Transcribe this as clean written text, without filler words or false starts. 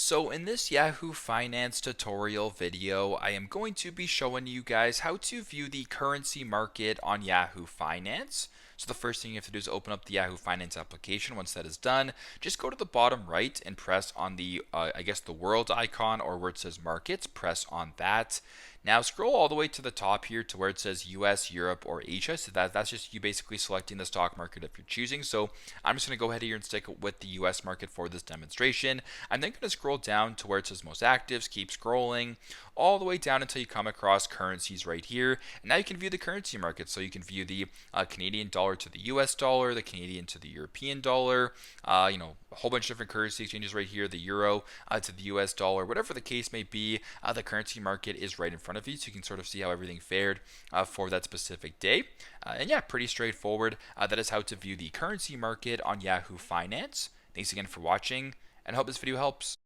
So in this Yahoo Finance tutorial video, I am going to be showing you guys how to view the currency market on Yahoo Finance. So the first thing you have to do is open up the Yahoo Finance application. Once that is done, just go to the bottom right and press on the, the world icon, or where it says markets, press on that. Now scroll all the way to the top here to where it says US, Europe, or Asia. So that's just you basically selecting the stock market if you're choosing. So I'm just going to go ahead here and stick with the US market for this demonstration. I'm then going to scroll down to where it says most actives, keep scrolling all the way down until you come across currencies right here. And now you can view the currency market. So you can view the Canadian dollar to the US dollar, the Canadian to the European dollar, a whole bunch of different currency exchanges right here, the euro to the US dollar, whatever the case may be. The currency market is right in front of you, so you can sort of see how everything fared for that specific day. And yeah, pretty straightforward. That is how to view the currency market on Yahoo Finance. Thanks again for watching, and I hope this video helps.